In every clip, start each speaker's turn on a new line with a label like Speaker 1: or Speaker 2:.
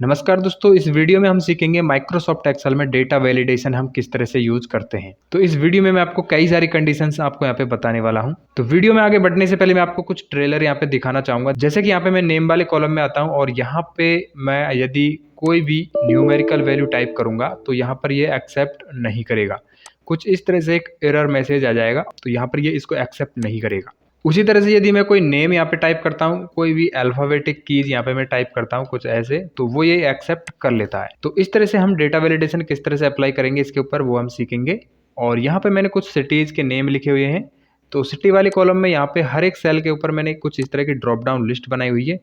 Speaker 1: नमस्कार दोस्तों, इस वीडियो में हम सीखेंगे माइक्रोसॉफ्ट एक्सेल में डेटा वैलिडेशन हम किस तरह से यूज करते हैं। तो इस वीडियो में मैं आपको कई सारी कंडीशंस आपको यहाँ पे बताने वाला हूँ। तो वीडियो में आगे बढ़ने से पहले मैं आपको कुछ ट्रेलर यहाँ पे दिखाना चाहूंगा। जैसे कि यहाँ पे मैं नेम वाले कॉलम में आता हूँ और यहाँ पे मैं यदि कोई भी न्यूमेरिकल वैल्यू टाइप करूंगा तो यहाँ पर ये एक्सेप्ट नहीं करेगा। कुछ इस तरह से एक एरर मैसेज आ जाएगा, तो यहाँ पर ये इसको एक्सेप्ट नहीं करेगा। उसी तरह से यदि मैं कोई नेम यहाँ पे टाइप करता हूँ, कोई भी अल्फ़ाबेटिक कीज यहाँ पे मैं टाइप करता हूँ कुछ ऐसे, तो वो ये एक्सेप्ट कर लेता है। तो इस तरह से हम डेटा वैलिडेशन किस तरह से अप्लाई करेंगे इसके ऊपर वो हम सीखेंगे। और यहाँ पे मैंने कुछ सिटीज़ के नेम लिखे हुए हैं। तो सिटी वाले कॉलम में यहाँ पे हर एक सेल के ऊपर मैंने कुछ इस तरह की ड्रॉप डाउन लिस्ट बनाई हुई है।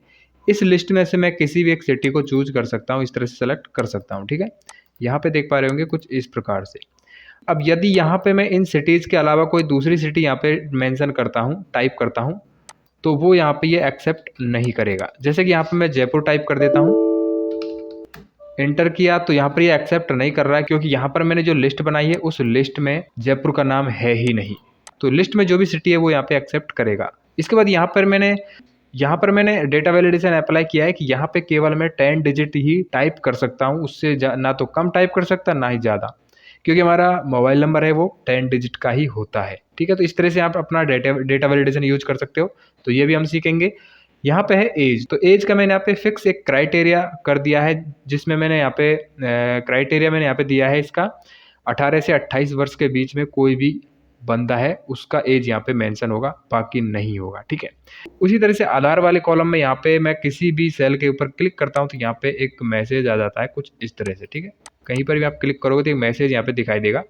Speaker 1: इस लिस्ट में से मैं किसी भी एक सिटी को चूज कर सकता हूँ, इस तरह से सेलेक्ट कर सकता हूँ। ठीक है, यहाँ पे देख पा रहे होंगे कुछ इस प्रकार से। अब यदि यहाँ पे मैं इन सिटीज़ के अलावा कोई दूसरी सिटी यहाँ पे मेंशन करता हूँ, टाइप करता हूँ, तो वो यहाँ पे ये एक्सेप्ट नहीं करेगा। जैसे कि यहाँ पे मैं जयपुर टाइप कर देता हूँ, एंटर किया तो यहाँ पर ये एक्सेप्ट नहीं कर रहा है, क्योंकि यहाँ पर मैंने जो लिस्ट बनाई है उस लिस्ट में जयपुर का नाम है ही नहीं। तो लिस्ट में जो भी सिटी है वो यहाँ पे एक्सेप्ट करेगा। इसके बाद यहाँ पर मैंने डेटा वैलिडेशन अप्लाई किया है कि यहाँ पे केवल मैं 10 डिजिट ही टाइप कर सकता हूँ, उससे ना तो कम टाइप कर सकता ना ही ज़्यादा, क्योंकि हमारा मोबाइल नंबर है वो 10 डिजिट का ही होता है। ठीक है, तो इस तरह से आप अपना डेटा वैलिडेशन यूज कर सकते हो। तो ये भी हम सीखेंगे। यहाँ पे है एज, तो एज का मैंने यहाँ पे फिक्स एक क्राइटेरिया कर दिया है, जिसमें मैंने यहाँ पे क्राइटेरिया मैंने यहाँ पे दिया है इसका 18 से 28 वर्ष के बीच में कोई भी बंदा है उसका एज यहाँ पे मेंशन होगा, बाकी नहीं होगा। ठीक है, उसी तरह से आधार वाले कॉलम में यहाँ पे मैं किसी भी सेल के ऊपर क्लिक करता हूँ तो यहाँ पे एक मैसेज आ जाता है कुछ इस तरह से। ठीक है, कहीं पर भी आप क्लिक करोगे तो एक मैसेज यहाँ पे दिखाई देगा।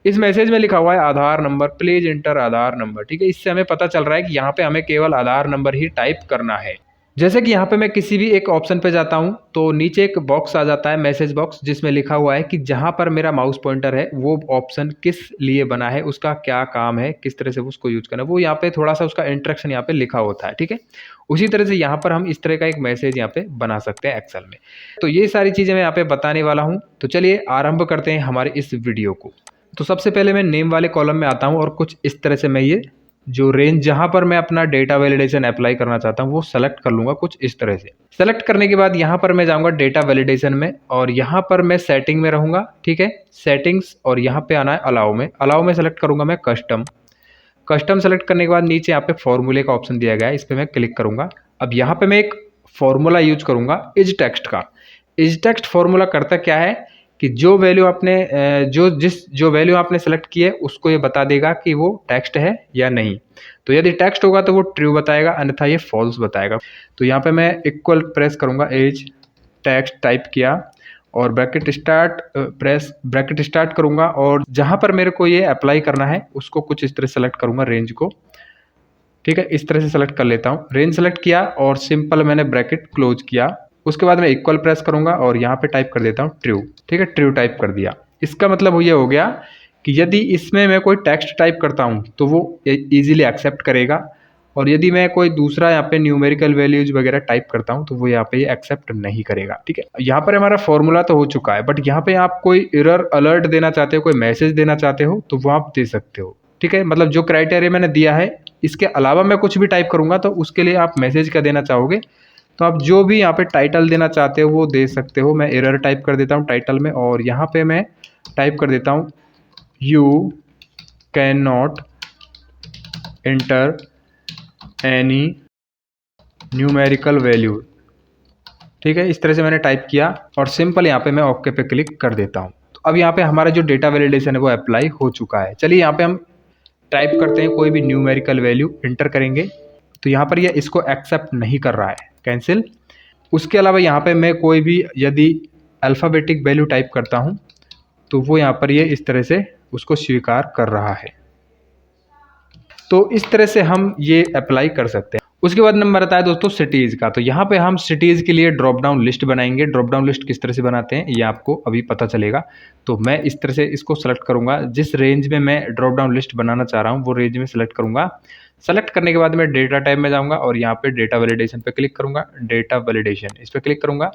Speaker 1: इस मैसेज में लिखा हुआ है Aadhaar number, please enter Aadhaar number. ठीक है, इससे हमें पता चल रहा है कि यहाँ पे हमें केवल आधार नंबर ही टाइप करना है। जैसे कि यहाँ पे मैं किसी भी एक ऑप्शन पे जाता हूँ तो नीचे एक बॉक्स आ जाता है, मैसेज बॉक्स, जिसमें लिखा हुआ है कि जहाँ पर मेरा माउस पॉइंटर है वो ऑप्शन किस लिए बना है, उसका क्या काम है, किस तरह से उसको यूज करना है, वो यहाँ पे थोड़ा सा उसका इंस्ट्रक्शन यहाँ पे लिखा होता है। ठीक है, उसी तरह से यहाँ पर हम इस तरह का एक मैसेज यहाँ पे बना सकते हैं एक्सेल में। तो ये सारी चीज़ें मैं यहाँ पे बताने वाला हूँ। तो चलिए आरंभ करते हैं हमारे इस वीडियो को। तो सबसे पहले मैं नेम वाले कॉलम में आता हूँ और कुछ इस तरह से मैं ये जो रेंज जहां पर मैं अपना डेटा वैलिडेशन अप्लाई करना चाहता हूं वो सेलेक्ट कर लूंगा कुछ इस तरह से। सेलेक्ट करने के बाद यहां पर मैं जाऊंगा डेटा वैलिडेशन में और यहां पर मैं सेटिंग में रहूंगा। ठीक है, सेटिंग्स, और यहां पे आना है अलाउ में सेलेक्ट करूंगा मैं कस्टम सेलेक्ट करने के बाद नीचे यहाँ पे फॉर्मूले का ऑप्शन दिया गया है, इस पर मैं क्लिक करूंगा। अब यहाँ पे मैं एक फॉर्मूला यूज करूंगा इज टेक्स्ट का। इज टेक्स्ट फॉर्मूला करता क्या है कि जो वैल्यू आपने जो वैल्यू आपने सेलेक्ट की है उसको ये बता देगा कि वो टेक्स्ट है या नहीं। तो यदि टेक्स्ट होगा तो वो ट्रू बताएगा, अन्यथा ये फॉल्स बताएगा। तो यहाँ पे मैं इक्वल प्रेस करूंगा, एज टेक्स्ट टाइप किया और ब्रैकेट स्टार्ट करूंगा और जहां पर मेरे को ये अप्लाई करना है उसको कुछ इस तरह सेलेक्ट करूंगा, रेंज को। ठीक है, इस तरह से सेलेक्ट कर लेता हूँ। रेंज सेलेक्ट किया और सिंपल मैंने ब्रैकेट क्लोज किया। उसके बाद मैं इक्वल प्रेस करूंगा और यहाँ पे टाइप कर देता हूँ ट्रू। ठीक है, ट्रू टाइप कर दिया। इसका मतलब ये हो गया कि यदि इसमें मैं कोई टेक्स्ट टाइप करता हूँ तो वो इजीली एक्सेप्ट करेगा, और यदि मैं कोई दूसरा यहाँ पे न्यूमेरिकल वैल्यूज वगैरह टाइप करता हूँ तो वो यहाँ पे एक्सेप्ट नहीं करेगा। ठीक है, यहाँ पर हमारा फॉर्मूला तो हो चुका है, बट यहाँ पे आप कोई एरर अलर्ट देना चाहते हो, कोई मैसेज देना चाहते हो तो वो आप दे सकते हो। ठीक है, मतलब जो क्राइटेरिया मैंने दिया है इसके अलावा मैं कुछ भी टाइप करूंगा तो उसके लिए आप मैसेज क्या देना चाहोगे, तो आप जो भी यहाँ पे टाइटल देना चाहते हो वो दे सकते हो। मैं एरर टाइप कर देता हूँ टाइटल में और यहाँ पे मैं टाइप कर देता हूँ you can not enter any numerical value. ठीक है, इस तरह से मैंने टाइप किया और सिंपल यहाँ पे मैं ओके पे क्लिक कर देता हूँ। तो अब यहाँ पे हमारा जो डेटा वैलिडेशन है वो अप्लाई हो चुका है। चलिए यहाँ पे हम टाइप करते हैं कोई भी न्यूमेरिकल वैल्यू, एंटर करेंगे तो यहाँ पर ये इसको एक्सेप्ट नहीं कर रहा है, कैंसिल। उसके अलावा यहाँ पे मैं कोई भी यदि अल्फ़ाबेटिक वैल्यू टाइप करता हूँ तो वो यहाँ पर ये इस तरह से उसको स्वीकार कर रहा है। तो इस तरह से हम ये अप्लाई कर सकते हैं। उसके बाद नंबर आता है दोस्तों सिटीज़ का। तो यहाँ पे हम सिटीज़ के लिए ड्रॉप डाउन लिस्ट बनाएंगे। ड्रॉप डाउन लिस्ट किस तरह से बनाते हैं ये आपको अभी पता चलेगा। तो मैं इस तरह से इसको सेलेक्ट करूँगा, जिस रेंज में मैं ड्रॉप डाउन लिस्ट बनाना चाह रहा हूँ वो रेंज में सेलेक्ट करूँगा। सेलेक्ट करने के बाद मैं डेटा टाइप में जाऊँगा और यहाँ पे डेटा वैलिडेशन पे क्लिक करूँगा, डेटा वैलिडेशन इस पर क्लिक करूँगा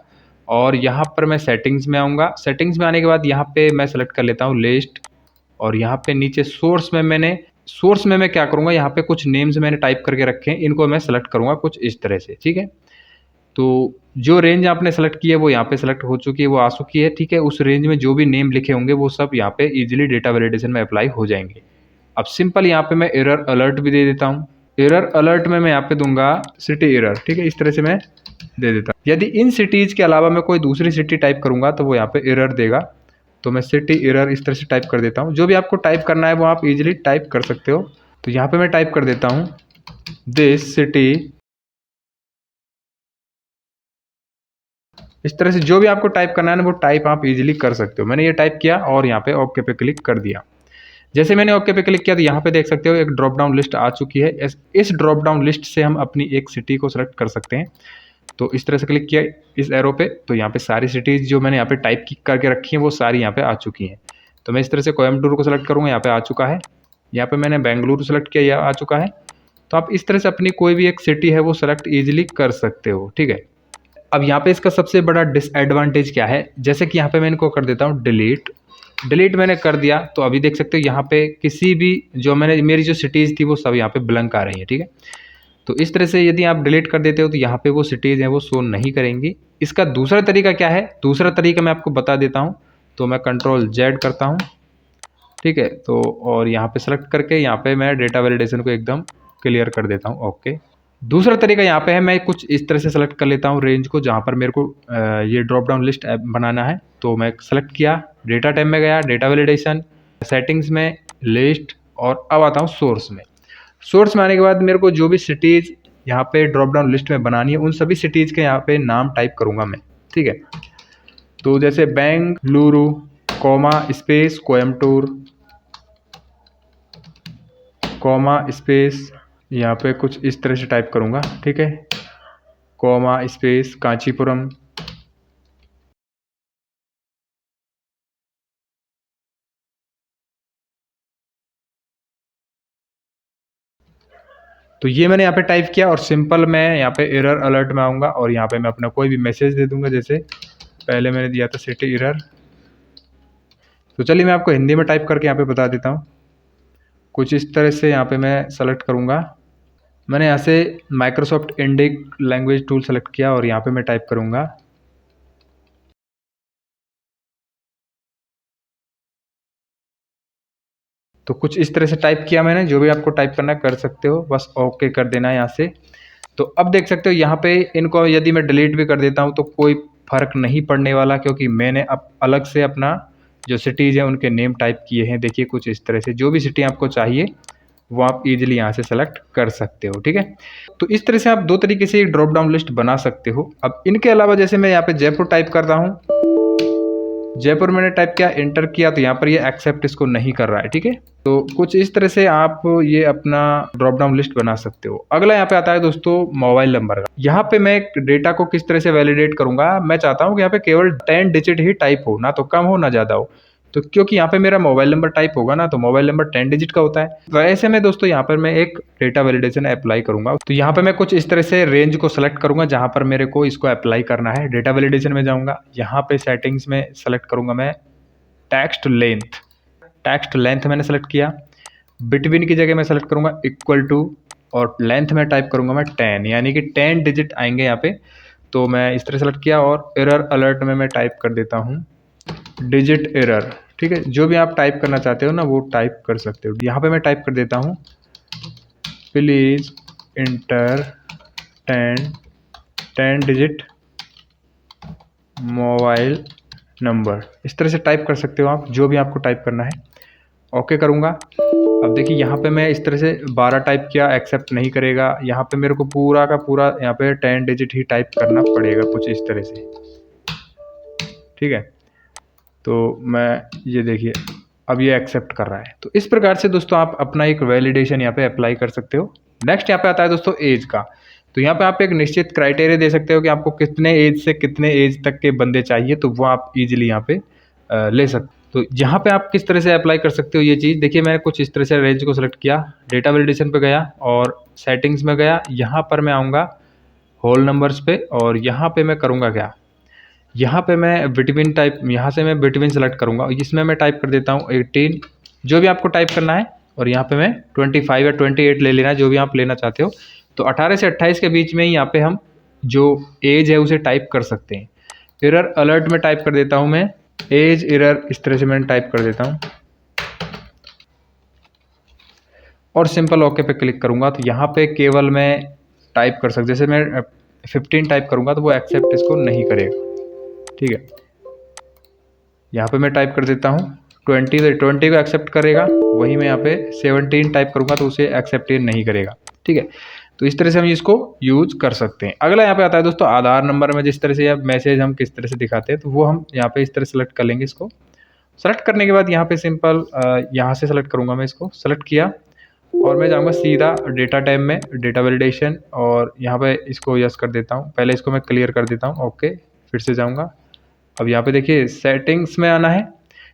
Speaker 1: और यहाँ पर मैं सेटिंग्स में आऊँगा। सेटिंग्स में आने के बाद यहाँ पे मैं सेलेक्ट कर लेता हूँ लिस्ट, और यहाँ पे नीचे सोर्स में मैं क्या करूँगा, यहाँ पे कुछ नेम्स मैंने टाइप करके रखे हैं, इनको मैं सेलेक्ट करूँगा कुछ इस तरह से। ठीक है, तो जो रेंज आपने सेलेक्ट की है वो यहाँ पे सेलेक्ट हो चुकी है, वो आ चुकी है, ठीक है। उस रेंज में जो भी नेम लिखे होंगे वो सब यहाँ पे इजीली डेटा वैलिडेशन में अप्लाई हो जाएंगे। अब सिंपल यहाँ पे मैं एरर अलर्ट भी दे देता हूँ। एरर अलर्ट में मैं यहाँ पे दूंगा सिटी एरर, ठीक है, इस तरह से मैं दे देता हूँ। यदि इन सिटीज़ के अलावा मैं कोई दूसरी सिटी टाइप करूँगा तो वो यहाँ पे एरर देगा, तो मैं सिटी एरर इस तरह से टाइप कर देता हूँ। जो भी आपको टाइप करना है वो आप इजीली टाइप कर सकते हो। तो यहाँ पे मैं टाइप कर देता हूँ दिस सिटी। इस तरह से जो भी आपको टाइप करना है ना वो टाइप आप इजीली कर सकते हो। मैंने ये टाइप किया और यहाँ पे ओके पे क्लिक कर दिया। जैसे मैंने ओके पे क्लिक किया तो यहाँ पे देख सकते हो एक ड्रॉप डाउन लिस्ट आ चुकी है। इस ड्रॉप डाउन लिस्ट से हम अपनी एक सिटी को सेलेक्ट कर सकते हैं। तो इस तरह से क्लिक किया इस एरो पे, तो यहाँ पे सारी सिटीज़ जो मैंने यहाँ पे टाइप करके रखी हैं वो सारी यहाँ पे आ चुकी हैं। तो मैं इस तरह से कोयम्बटूर को सेलेक्ट करूँगा, यहाँ पे आ चुका है। यहाँ पे मैंने बेंगलुरु सेलेक्ट किया, यह आ चुका है। तो आप इस तरह से अपनी कोई भी एक सिटी है वो सेलेक्ट ईजिली कर सकते हो, ठीक है। अब यहाँ पे इसका सबसे बड़ा डिसएडवांटेज क्या है, जैसे कि यहाँ पे मैं इनको कर देता हूँ डिलीट। डिलीट मैंने कर दिया तो अभी देख सकते हो यहाँ पे किसी भी जो मेरी जो सिटीज़ थी वो सब यहाँ पे ब्लैंक आ रही है, ठीक है। तो इस तरह से यदि आप डिलीट कर देते हो तो यहाँ पे वो सिटीज़ हैं वो शो नहीं करेंगी। इसका दूसरा तरीका क्या है, दूसरा तरीका मैं आपको बता देता हूँ। तो मैं Ctrl Z करता हूँ, ठीक है। तो और यहाँ पे सेलेक्ट करके यहाँ पे मैं डेटा वैलिडेशन को एकदम क्लियर कर देता हूँ, ओके। दूसरा तरीका यहाँ पे है, मैं कुछ इस तरह से सेलेक्ट कर लेता हूँ रेंज को, जहाँ पर मेरे को ये ड्रॉप डाउन लिस्ट बनाना है। तो मैं सेलेक्ट किया, डेटा टाइप में गया, डेटा वैलिडेशन, सेटिंग्स में, लिस्ट, और अब आता हूँ सोर्स में। सोर्स में आने के बाद मेरे को जो भी सिटीज़ यहाँ पे ड्रॉप डाउन लिस्ट में बनानी है उन सभी सिटीज़ के यहाँ पे नाम टाइप करूँगा मैं, ठीक है। तो जैसे Bengaluru, comma space Coimbatore, comma space यहाँ पे कुछ इस तरह से टाइप करूँगा, ठीक है, कॉमा स्पेस कांचीपुरम, तो ये मैंने यहाँ पे टाइप किया। और सिंपल मैं यहाँ पे एरर अलर्ट में आऊँगा और यहाँ पे मैं अपना कोई भी मैसेज दे दूँगा। जैसे पहले मैंने दिया था सिटी एरर, तो चलिए मैं आपको हिंदी में टाइप करके यहाँ पे बता देता हूँ। कुछ इस तरह से यहाँ पे मैं सेलेक्ट करूँगा। मैंने यहाँ से Microsoft Indic language tool select किया और यहाँ पे मैं टाइप करूँगा तो कुछ इस तरह से टाइप किया मैंने। जो भी आपको टाइप करना कर सकते हो, बस ओके कर देना है यहाँ से। तो अब देख सकते हो यहाँ पे इनको यदि मैं डिलीट भी कर देता हूँ तो कोई फ़र्क नहीं पड़ने वाला, क्योंकि मैंने अब अलग से अपना जो सिटीज़ हैं उनके नेम टाइप किए हैं। देखिए कुछ इस तरह से, जो भी सिटी आपको चाहिए वो आप इजीली यहाँ से सेलेक्ट कर सकते हो, ठीक है। तो इस तरह से आप दो तरीके से एक ड्रॉप डाउन लिस्ट बना सकते हो। अब इनके अलावा जैसे मैं यहाँ पे जयपुर टाइप करता हूँ, जयपुर मैंने टाइप किया, एंटर किया, तो यहाँ पर ये एक्सेप्ट इसको नहीं कर रहा है, ठीक है। तो कुछ इस तरह से आप ये अपना ड्रॉप डाउन लिस्ट बना सकते हो। अगला यहाँ पे आता है दोस्तों मोबाइल नंबर का। यहाँ पे मैं डेटा को किस तरह से वैलिडेट करूंगा, मैं चाहता हूँ कि यहाँ पे केवल 10 डिजिट ही टाइप हो, ना तो कम हो ना ज़्यादा हो। तो क्योंकि यहाँ पे मेरा मोबाइल नंबर टाइप होगा ना, तो मोबाइल नंबर 10 डिजिट का होता है। तो ऐसे में दोस्तों यहाँ पर मैं एक डेटा वैलिडेशन अप्लाई करूंगा। तो यहाँ पे मैं कुछ इस तरह से रेंज को सेलेक्ट करूंगा जहाँ पर मेरे को इसको अप्लाई करना है। डेटा वैलिडेशन में जाऊँगा, यहाँ पे सेटिंग्स में सेलेक्ट करूँगा मैं टेक्स्ट लेंथ। टेक्स्ट लेंथ मैंने सेलेक्ट किया। बिटवीन की जगह मैं सेलेक्ट करूँगा इक्वल टू, और लेंथ में टाइप करूँगा मैं 10, यानी कि 10 डिजिट आएंगे यहाँ पे। तो मैं इस तरह सेलेक्ट किया और एरर अलर्ट में मैं टाइप कर देता हूँ डिजिट एरर, ठीक है। जो भी आप टाइप करना चाहते हो ना वो टाइप कर सकते हो। यहाँ पे मैं टाइप कर देता हूँ please inter 10 digit mobile number. इस तरह से टाइप कर सकते हो आप, जो भी आपको टाइप करना है। ओके करूँगा। अब देखिए यहाँ पे मैं इस तरह से 12 टाइप किया, एक्सेप्ट नहीं करेगा। यहाँ पे मेरे को पूरा का पूरा यहाँ पे 10 डिजिट ही टाइप करना पड़ेगा, कुछ इस तरह से, ठीक है। तो मैं ये देखिए अब ये एक्सेप्ट कर रहा है। तो इस प्रकार से दोस्तों आप अपना एक वैलिडेशन यहाँ पे अप्लाई कर सकते हो। नेक्स्ट यहाँ पे आता है दोस्तों एज का। तो यहाँ पे आप एक निश्चित क्राइटेरिया दे सकते हो कि आपको कितने एज से कितने एज तक के बंदे चाहिए, तो वो आप इजीली यहाँ पे ले सकते। तो यहाँ पे आप किस तरह से अप्लाई कर सकते हो ये चीज़, देखिए मैंने कुछ इस तरह से रेंज को सेलेक्ट किया, डेटा वैलिडेशन पे गया और सेटिंग्स में गया। यहाँ पर मैं आऊँगा होल नंबर्स पे और यहाँ पे मैं करूँगा क्या, यहाँ पे मैं बिटवीन टाइप, यहाँ से मैं बिटवीन सेलेक्ट करूँगा। इसमें मैं टाइप कर देता हूँ 18, जो भी आपको टाइप करना है। और यहाँ पे मैं 25 या 28 ले लेना है, जो भी आप लेना चाहते हो। तो 18 से 28 के बीच में ही यहाँ पे हम जो एज है उसे टाइप कर सकते हैं। एरर अलर्ट में टाइप कर देता हूँ मैं एज एरर, इस तरह से मैंने टाइप कर देता हूँ और सिंपल ओके पे क्लिक करूँगा तो यहाँ पे केवल मैं टाइप कर सकता, जैसे मैं 15 टाइप करूँगा तो वो एक्सेप्ट इसको नहीं करेगा। ठीक है, यहाँ पे मैं टाइप कर देता हूँ 20, तो 20 को एक्सेप्ट करेगा, वहीं मैं यहाँ पे 17 टाइप करूँगा तो उसे एक्सेप्ट नहीं करेगा। ठीक है, तो इस तरह से हम इसको यूज कर सकते हैं। अगला यहाँ पे आता है दोस्तों आधार नंबर में जिस तरह से मैसेज हम किस तरह से दिखाते हैं, तो वो हम यहाँ पे इस तरह सेलेक्ट कर लेंगे। इसको सेलेक्ट करने के बाद यहाँ पे सिंपल यहाँ से सेलेक्ट करूँगा, मैं इसको सेलेक्ट किया और मैं जाऊँगा सीधा डेटा टैब में, डेटा वैलिडेशन, और यहाँ पे इसको यस कर देता हूँ। पहले इसको मैं क्लियर कर देता हूँ, ओके, फिर से जाऊँगा। अब यहाँ पे देखिए सेटिंग्स में आना है।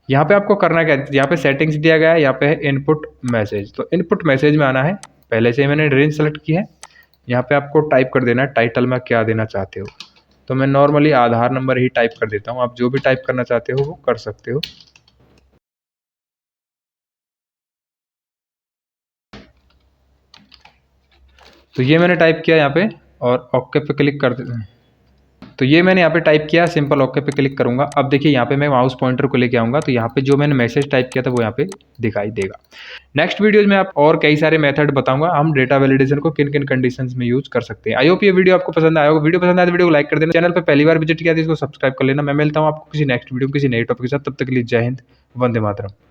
Speaker 1: यहाँ पे आपको करना क्या है, यहाँ पे सेटिंग्स दिया गया है, यहाँ पे है इनपुट मैसेज, तो इनपुट मैसेज में आना है। पहले से ही मैंने रेंज सेलेक्ट की है। यहाँ पे आपको टाइप कर देना है टाइटल में क्या देना चाहते हो, तो मैं नॉर्मली आधार नंबर ही टाइप कर देता हूँ। आप जो भी टाइप करना चाहते हो वो कर सकते हो। तो ये मैंने टाइप किया यहाँ पे और ओके पे क्लिक कर देते हैं। तो ये मैंने यहाँ पे टाइप किया, सिंपल ओके पे क्लिक करूंगा। अब देखिए यहाँ पे मैं माउस पॉइंटर को लेके आऊँगा तो यहाँ पे जो मैंने मैसेज टाइप किया था वो यहाँ पे दिखाई देगा। नेक्स्ट वीडियोज में आप और कई सारे मेथड बताऊंगा हम डेटा वैलिडेशन को किन किन कंडीशंस में यूज कर सकते हैं। आई होप ये वीडियो आपको पसंद आया होगा। वीडियो पसंद आया तो वीडियो को लाइक कर देना, चैनल पर पहली बार विजिट किया तो इसको सब्सक्राइब कर लेना। मैं मिलता हूँ आपको किसी नेक्स्ट वीडियो किसी नए टॉपिक के साथ, तब तक के लिए जय हिंद, वंदे मातरम।